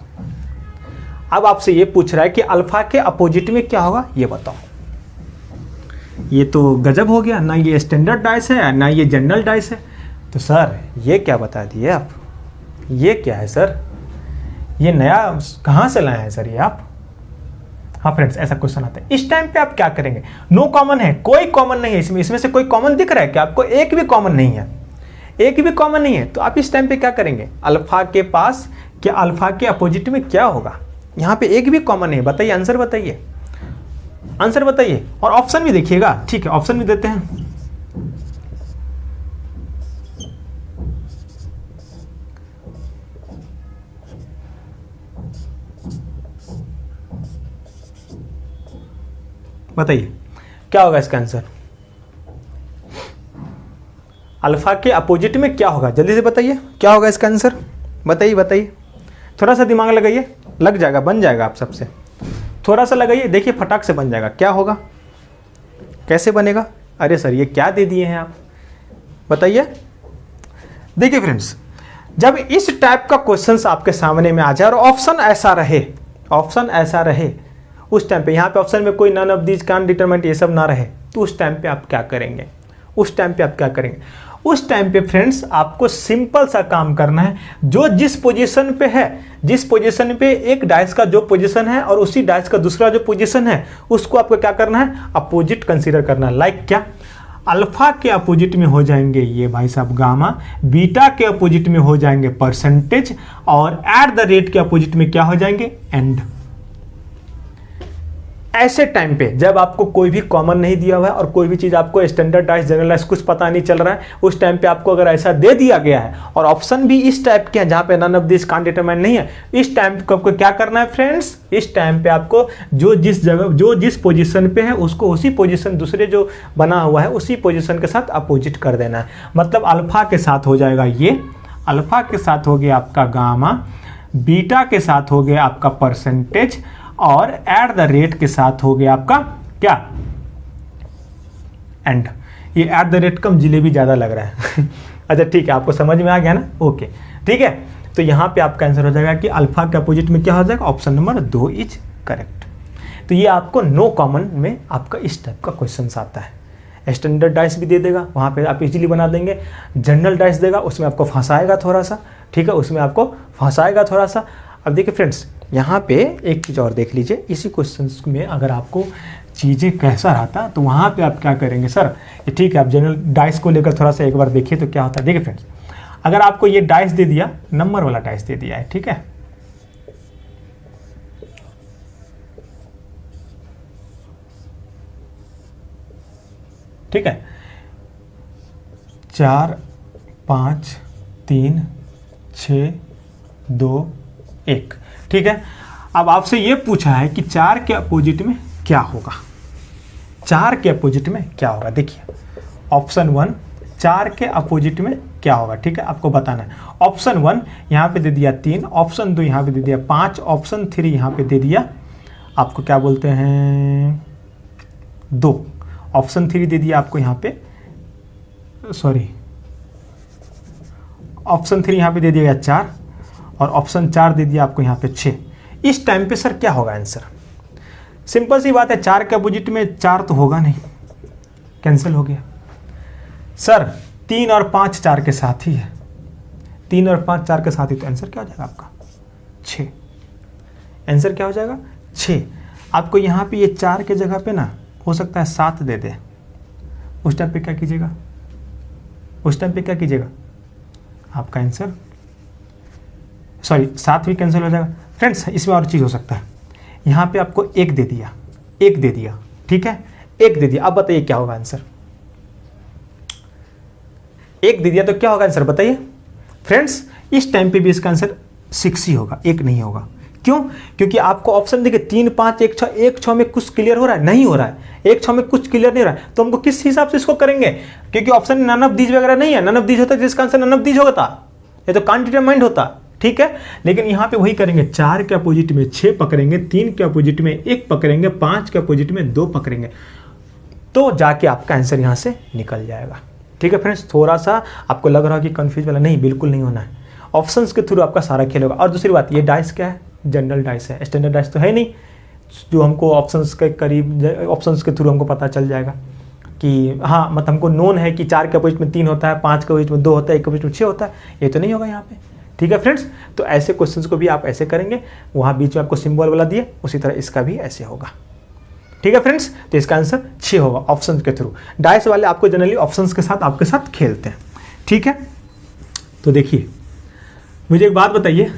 अब आपसे ये पूछ रहा है कि अल्फा के अपोजिट में क्या होगा ये बताओ। ये तो गजब हो गया, ना ये स्टैंडर्ड डाइस है ना ये जनरल डाइस है। तो सर ये क्या बता दिए आप, ये क्या है सर, ये नया कहाँ से लाए हैं सर ये आप। हाँ फ्रेंड्स, ऐसा क्वेश्चन आता है। इस टाइम पे आप क्या करेंगे, नो कॉमन है, कोई कॉमन नहीं है इसमें से कोई कॉमन दिख रहा है क्या आपको, एक भी कॉमन नहीं है, एक भी कॉमन नहीं है। तो आप इस टाइम पे क्या करेंगे, अल्फा के पास क्या, अल्फा के अपोजिट में क्या होगा, यहाँ पे एक भी कॉमन नहीं है। बताइए, आंसर बताइए, आंसर बताइए, और ऑप्शन भी देखिएगा। ठीक है, ऑप्शन भी देते हैं। बताइए क्या होगा इसका आंसर, अल्फा के अपोजिट में क्या होगा, जल्दी से बताइए क्या होगा इसका आंसर, बताइए बताइए, थोड़ा सा दिमाग लगाइए, लग जाएगा, बन जाएगा आप सबसे, थोड़ा सा लगाइए, देखिए फटाक से बन जाएगा। क्या होगा, कैसे बनेगा, अरे सर ये क्या दे दिए हैं आप, बताइए। देखिए फ्रेंड्स, जब इस टाइप का क्वेश्चंस आपके सामने में आ जाए और ऑप्शन ऐसा रहे, ऑप्शन ऐसा रहे उस टाइम पे, यहाँ पे ऑप्शन में कोई none of these can't determine ये सब ना रहे, तो उस टाइम पे आप क्या करेंगे, उस टाइम पे आप क्या करेंगे। उस टाइम पे फ्रेंड्स आपको सिंपल सा काम करना है, जो जिस पोजीशन पे है, जिस पोजीशन पे एक डाइस का जो पोजीशन है और उसी डाइस का दूसरा जो पोजीशन है, उसको आपको क्या करना है, अपोजिट कंसीडर करना है। लाइक क्या, अल्फा के अपोजिट में हो जाएंगे ये भाई साहब गामा, बीटा के अपोजिट में हो जाएंगे परसेंटेज, और एट द रेट के अपोजिट में क्या हो जाएंगे, एंड। ऐसे टाइम पे जब आपको कोई भी कॉमन नहीं दिया हुआ है और कोई भी चीज़ आपको स्टैंडर्डाइज जनरलाइज कुछ पता नहीं चल रहा है, उस टाइम पे आपको अगर ऐसा दे दिया गया है और ऑप्शन भी इस टाइप के हैं जहाँ पे none of this can't determine नहीं है, इस टाइम पे आपको क्या करना है फ्रेंड्स, इस टाइम पे आपको जो जिस जगह जो जिस पोजीशन पे है उसको उसी पोजीशन, दूसरे जो बना हुआ है उसी पोजीशन के साथ अपोजिट कर देना है। मतलब अल्फा के साथ हो जाएगा ये, अल्फा के साथ हो गया आपका गामा, बीटा के साथ हो गया आपका परसेंटेज, और एट द रेट के साथ हो गया आपका क्या, एंड। ये एट द रेट कम जिलेबी ज़्यादा लग रहा है। अच्छा ठीक है, आपको समझ में आ गया ना, ओके ठीक है। तो यहाँ पे आपका आंसर हो जाएगा कि अल्फा के अपोजिट में क्या हो जाएगा, ऑप्शन नंबर 2 इज करेक्ट। तो ये आपको नो कॉमन में आपका इस टाइप का क्वेश्चन आता है। स्टैंडर्ड डाइस भी दे देगा, वहाँ पे आप इजीली बना देंगे। जनरल डाइस देगा, उसमें आपको फंसाएगा थोड़ा सा, ठीक है, उसमें आपको फंसाएगा थोड़ा सा। अब देखिए फ्रेंड्स, यहाँ पे एक चीज़ और देख लीजिए, इसी क्वेश्चन में अगर आपको चीज़ें कैसा रहता तो वहाँ पे आप क्या करेंगे सर, ये ठीक है, आप जनरल डाइस को लेकर थोड़ा सा एक बार देखिए तो क्या होता है। देखिए फ्रेंड्स, अगर आपको ये डाइस दे दिया, नंबर वाला डाइस दे दिया है, ठीक है, ठीक है, 4 5 3 6 2 1, ठीक है। अब आपसे ये पूछा है कि 4 के अपोजिट में क्या होगा, 4 के अपोजिट में क्या होगा। देखिए ऑप्शन 1, 4 के अपोजिट में क्या होगा, ठीक है, आपको बताना है। ऑप्शन 1 यहाँ पे दे दिया 3, ऑप्शन 2 यहाँ पे दे दिया 5, ऑप्शन 3 यहाँ पे दे दिया आपको क्या बोलते हैं 2, ऑप्शन 3 दे दिया आपको यहाँ पे, सॉरी, ऑप्शन 3 यहाँ पे दे दिया 4, और ऑप्शन 4 दे दिया आपको यहाँ पे 6। इस टाइम पे सर क्या होगा आंसर, सिंपल सी बात है, 4 के अपोजिट में 4 तो होगा नहीं, कैंसिल हो गया। सर 3 और 5 4 के साथ ही है, 3 और 5 4 के साथ ही, तो आंसर क्या हो जाएगा आपका 6। आंसर क्या हो जाएगा 6। आपको यहाँ पे ये 4 के जगह पे ना हो सकता है 7 दे दे, उस टाइम पे क्या कीजिएगा, उस टाइम पे क्या कीजिएगा, आपका आंसर 7 भी कैंसिल हो जाएगा। फ्रेंड्स इसमें और चीज़ हो सकता है, यहाँ पे आपको 1 दे दिया, 1 दे दिया, ठीक है, 1 दे दिया। अब बताइए क्या होगा आंसर, 1 दे दिया तो क्या होगा आंसर बताइए। फ्रेंड्स इस टाइम पे भी इसका आंसर 6 ही होगा, 1 नहीं होगा। क्यों? क्योंकि आपको ऑप्शन देखिए 3, 5, 1, 6, 1, 6 में कुछ क्लियर हो रहा है, नहीं हो रहा है, 1, 6 में कुछ क्लियर नहीं हो रहा है, तो हमको किस हिसाब से इसको करेंगे, क्योंकि ऑप्शन नन ऑफ दीज वगैरह नहीं है, नन ऑफ दीज होता है जिसका आंसर नन ऑफ दीज होता, ये तो कांट डिटरमाइंड होता, ठीक है। लेकिन यहाँ पे वही करेंगे, 4 के अपोजिट में 6 पकड़ेंगे, 3 के अपोजिट में 1 पकड़ेंगे, 5 के अपोजिट में 2 पकड़ेंगे, तो जाके आपका आंसर यहाँ से निकल जाएगा, ठीक है। फ्रेंड्स थोड़ा सा आपको लग रहा है कि कंफ्यूज वाला, नहीं, बिल्कुल नहीं होना है, ऑप्शंस के थ्रू आपका सारा खेल होगा। और दूसरी बात, ये डाइस क्या है, जनरल डाइस है, स्टैंडर्ड डाइस तो है नहीं जो हमको ऑप्शंस के करीब, ऑप्शंस के थ्रू हमको पता चल जाएगा कि हाँ, मतलब हमको नोन है कि 4 के अपोजिट में 3 होता है, 5 के अपोजिट में 2 होता है, 1 के अपोजिट में 6 होता है, ये तो नहीं होगा यहाँ पे, ठीक है फ्रेंड्स। तो ऐसे क्वेश्चंस को भी आप ऐसे करेंगे, वहाँ बीच में आपको सिंबल वाला दिए, उसी तरह इसका भी ऐसे होगा, ठीक है फ्रेंड्स। तो इसका आंसर 6 होगा ऑप्शन के थ्रू। डाइस वाले आपको जनरली ऑप्शंस के साथ आपके साथ खेलते हैं, ठीक है। तो देखिए मुझे एक बात बताइए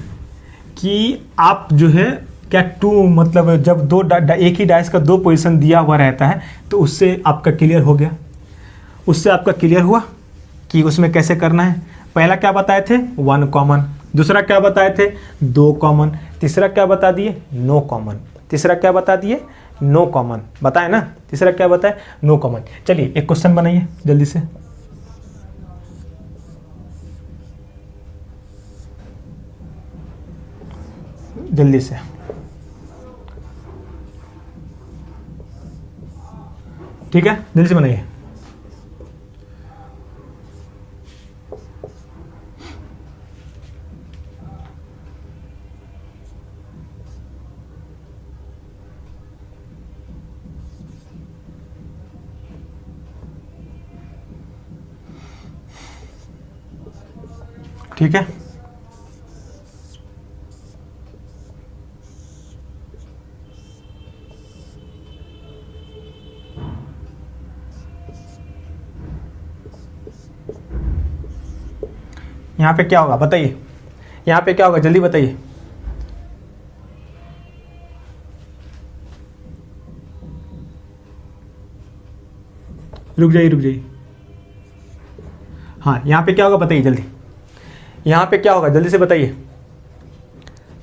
कि आप जो है क्या 2 मतलब जब एक ही डाइस का 2 पोजीशन दिया हुआ रहता है तो उससे आपका क्लियर हो गया, उससे आपका क्लियर हुआ कि उसमें कैसे करना है। पहला क्या बताए थे, 1 कॉमन, दूसरा क्या बताए थे, 2 कॉमन, तीसरा क्या बता दिए, नो कॉमन, तीसरा क्या बता दिए, नो कॉमन, बताए ना, तीसरा क्या बताए, नो कॉमन। चलिए एक क्वेश्चन बनाइए जल्दी से, जल्दी से, ठीक है, जल्दी से बनाइए। ठीक है, यहाँ पे क्या होगा बताइए, यहाँ पे क्या होगा जल्दी बताइए। रुक जाइए, हाँ यहाँ पे क्या होगा बताइए जल्दी, यहाँ पे क्या होगा जल्दी से बताइए।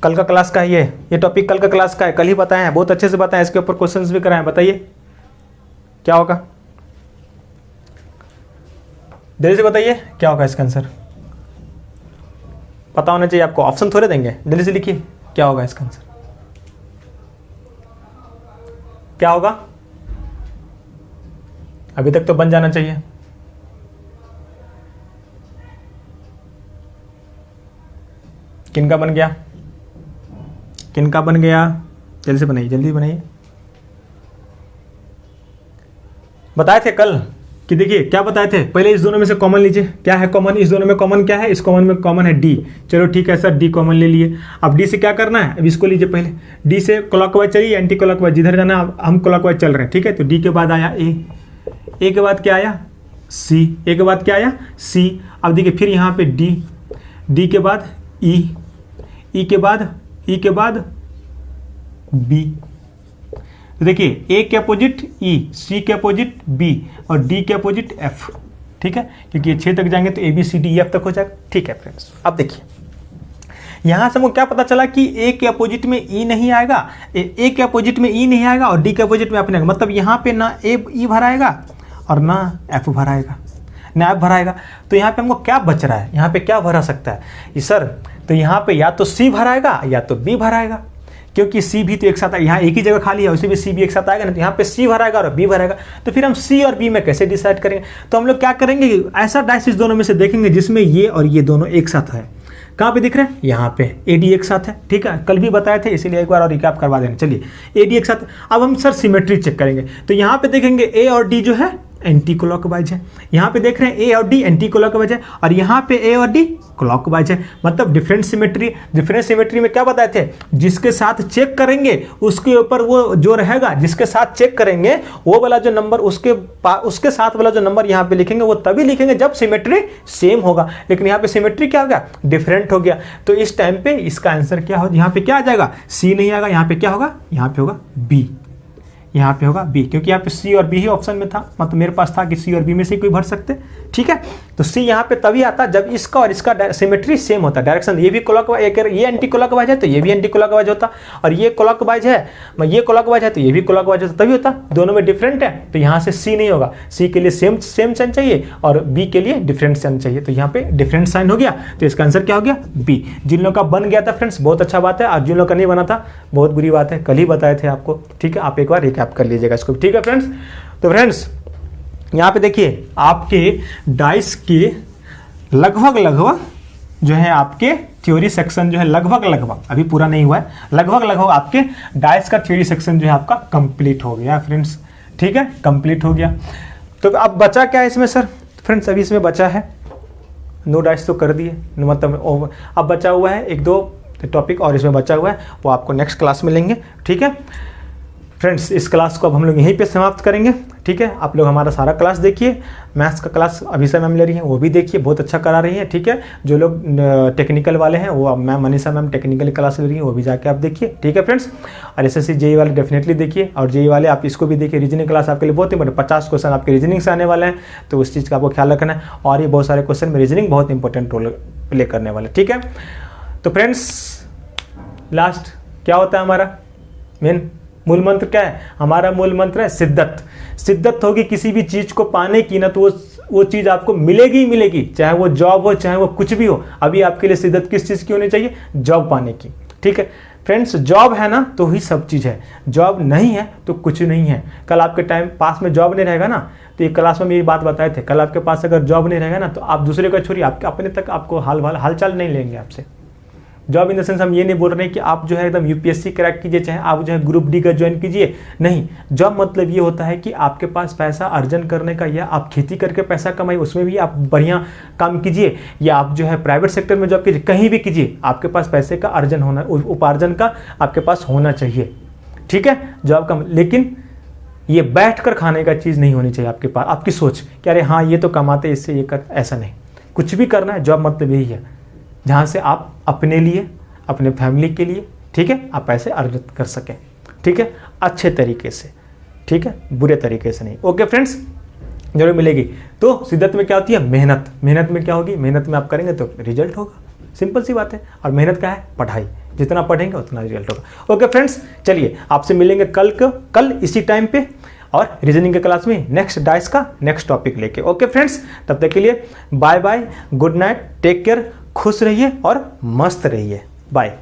कल का क्लास का है ये टॉपिक कल का क्लास का है, कल ही बताए हैं, बहुत अच्छे से बताएं, इसके ऊपर क्वेश्चंस भी कराएं, बताइए क्या होगा, जल्दी से बताइए क्या होगा इसका आंसर, पता होना चाहिए आपको, ऑप्शन थोड़े देंगे, जल्दी से लिखिए क्या होगा इसका आंसर, क्या होगा, अभी तक तो बन जाना चाहिए। किनका बन गया, किनका बन गया, जल्दी से बनाइए, जल्दी बनाइए। बताए थे कल कि देखिए क्या बताए थे, पहले इस दोनों में से कॉमन लीजिए, क्या है कॉमन, इस दोनों में कॉमन क्या है, इस कॉमन में कॉमन है डी, चलो ठीक है सर डी कॉमन ले लिए। अब डी से क्या करना है, अब इसको लीजिए पहले, डी से क्लॉकवाइज चलिए, एंटी क्लॉकवाइज, जिधर जाना हम क्लॉकवाइज चल रहे हैं, ठीक है। तो डी के बाद आया ए के बाद क्या आया सी, ए के बाद क्या आया सी। अब देखिए फिर यहाँ पे डी के बाद ई के बाद बी। तो देखिए ए के अपोजिट ई, सी के अपोजिट बी और डी के अपोजिट एफ, ठीक है, क्योंकि ये 6 तक जाएंगे तो A B C D F तक हो जाएगा, ठीक है फ्रेंड्स। अब देखिए यहाँ से हमको क्या पता चला कि ए के अपोजिट में ई नहीं आएगा, ए के अपोजिट में ई नहीं आएगा और डी के अपोजिट में एफ नहीं आएगा, मतलब यहाँ पे ना ए ई भराएगा और ना एफ भराएगा, ना एफ भराएगा। तो यहाँ पे हमको क्या बच रहा है, यहाँ पे क्या भरा सकता है सर, तो यहाँ पे या तो सी भराएगा या तो बी भराएगा, क्योंकि सी भी तो एक साथ है, यहाँ एक ही जगह खाली है, उसे भी सी भी एक साथ आएगा ना, तो यहाँ पे सी भराएगा और बी भराएगा। तो फिर हम सी और बी में कैसे डिसाइड करेंगे, तो हम लोग क्या करेंगे, ऐसा डाइस इस दोनों में से देखेंगे जिसमें ये और ये दोनों एक साथ है। कहाँ पे दिख रहे हैं, यहाँ पे ए डी एक साथ है, ठीक है, कल भी बताए थे, इसीलिए एक बार और रिकैप करवा देंगे। चलिए ए डी एक साथ, अब हम सर सिमेट्री चेक करेंगे, तो यहाँ पे देखेंगे ए और डी जो है एंटी क्लॉकवाइज है। यहाँ पे देख रहे हैं ए और डी एंटी क्लॉकवाइज है, और यहाँ पे ए और डी क्लॉकवाइज है। मतलब डिफरेंट सिमेट्री में क्या बताए थे, जिसके साथ चेक करेंगे उसके ऊपर वो जो रहेगा, जिसके साथ चेक करेंगे वो वाला जो नंबर उसके साथ वाला जो नंबर यहाँ पे लिखेंगे वो तभी लिखेंगे जब सिमेट्री सेम होगा। लेकिन यहाँ पे सिमेट्री क्या हो गया, डिफरेंट हो गया। तो इस टाइम पे इसका आंसर क्या हो, यहाँ पे क्या आ जाएगा, सी नहीं आएगा, यहाँ पे क्या होगा, यहाँ पे होगा बी, यहाँ पे होगा बी, क्योंकि यहाँ पे सी और बी ही ऑप्शन में था। मतलब मेरे पास था कि सी और बी में से कोई भर सकते, ठीक है। तो सी यहाँ पे तभी आता जब इसका और इसका सिमेट्री सेम होता, डायरेक्शन ये भी क्लॉकवाइज, ये एंटी क्लॉकवाइज है तो ये भी एंटी क्लॉकवाइज होता, और ये क्लॉकवाइज है, ये क्लॉकवाइज है तो ये भी क्लॉकवाइज होता, तभी होता। दोनों में डिफरेंट है तो यहाँ से सी नहीं होगा, सी के लिए सेम साइन चाहिए और बी के लिए डिफरेंट साइन चाहिए। तो यहाँ पे डिफरेंट साइन हो गया, तो इसका आंसर क्या हो गया, बी। जिन लोगों का बन गया था फ्रेंड्स बहुत अच्छा बात है, और जिन लोगों का नहीं बना था बहुत बुरी बात है, कल ही बताए थे आपको, ठीक है। आप एक बार रिकैप कर लीजिएगा इसको, ठीक है फ्रेंड्स। तो फ्रेंड्स यहाँ पे देखिए आपके डाइस के लगभग जो है आपके थ्योरी सेक्शन जो है लगभग अभी पूरा नहीं हुआ है, लगभग आपके डाइस का थ्योरी सेक्शन जो है आपका कंप्लीट हो गया फ्रेंड्स, ठीक है, कंप्लीट हो गया। तो अब बचा क्या है इसमें सर, फ्रेंड्स अभी इसमें बचा है, नो डाइस तो कर दिए, मतलब अब बचा हुआ है 1-2 टॉपिक और इसमें बचा हुआ है, वो आपको नेक्स्ट क्लास में लेंगे, ठीक है फ्रेंड्स। इस क्लास को अब हम लोग यहीं पे समाप्त करेंगे, ठीक है। आप लोग हमारा सारा क्लास देखिए, मैथ्स का क्लास अभिषा मैम ले रही हैं वो भी देखिए, बहुत अच्छा करा रही हैं, ठीक है। जो लोग टेक्निकल वाले हैं वो ma'am Manisha ma'am technical class ले रही हैं, वो भी जाके आप देखिए, ठीक है फ्रेंड्स। और SSC JEE वाले डेफिनेटली देखिए, और JEE वाले आप इसको भी देखिए, रीजनिंग क्लास आपके लिए बहुत इंपॉर्टेंट, 50 क्वेश्चन आपके रीजनिंग से आने वाले हैं, तो उस चीज़ का आपको ख्याल रखना है। और ये बहुत सारे क्वेश्चन में रीजनिंग बहुत इंपॉर्टेंट रोल प्ले करने वाले, ठीक है। तो फ्रेंड्स लास्ट क्या होता है हमारा मेन मूल मंत्र, क्या है हमारा मूल मंत्र है शिद्दत होगी किसी भी चीज को पाने की ना, तो वो चीज आपको मिलेगी ही मिलेगी, चाहे वो जॉब हो चाहे वो कुछ भी हो। अभी आपके लिए शिद्दत किस चीज की होनी चाहिए, जॉब पाने की, ठीक है फ्रेंड्स। जॉब है ना तो ही सब चीज है, जॉब नहीं है तो कुछ नहीं है। कल आपके टाइम पास में जॉब नहीं रहेगा ना, तो ये क्लास में मेरी बात बताए थे, कल आपके पास अगर जॉब नहीं रहेगा ना तो आप दूसरे को छोड़िए, आपके अपने तक आपको हालचाल नहीं लेंगे आपसे। जॉब इन द सेंस हम ये नहीं बोल रहे हैं कि आप जो है एकदम UPSC क्रैक कीजिए, चाहे आप जो है ग्रुप डी का ज्वाइन कीजिए, नहीं। जॉब मतलब ये होता है कि आपके पास पैसा अर्जन करने का, या आप खेती करके पैसा कमाइए, उसमें भी आप बढ़िया काम कीजिए, या आप जो है प्राइवेट सेक्टर में जॉब कीजिए, कहीं भी कीजिए, आपके पास पैसे का अर्जन होना, उपार्जन का आपके पास होना चाहिए, ठीक है। जॉब का लेकिन ये बैठ कर खाने का चीज़ नहीं होनी चाहिए आपके पास, आपकी सोच कि अरे हाँ ये तो कमाते इससे ये कर, ऐसा नहीं। कुछ भी करना है, जॉब मतलब यही है जहाँ से आप अपने लिए, अपने फैमिली के लिए, ठीक है, आप पैसे अर्जित कर सकें, ठीक है, अच्छे तरीके से, ठीक है, बुरे तरीके से नहीं। ओके फ्रेंड्स, जरूर मिलेगी। तो शिद्दत में क्या होती है, मेहनत में क्या होगी, मेहनत में आप करेंगे तो रिजल्ट होगा, सिंपल सी बात है। और मेहनत क्या है, पढ़ाई, जितना पढ़ेंगे उतना रिजल्ट होगा। ओके फ्रेंड्स, चलिए आपसे मिलेंगे कल इसी टाइम पे, और रीजनिंग के क्लास में नेक्स्ट डाइस का नेक्स्ट टॉपिक लेके। ओके फ्रेंड्स, तब तक के लिए bye bye, good night, take care, खुश रहिए और मस्त रहिए, बाय।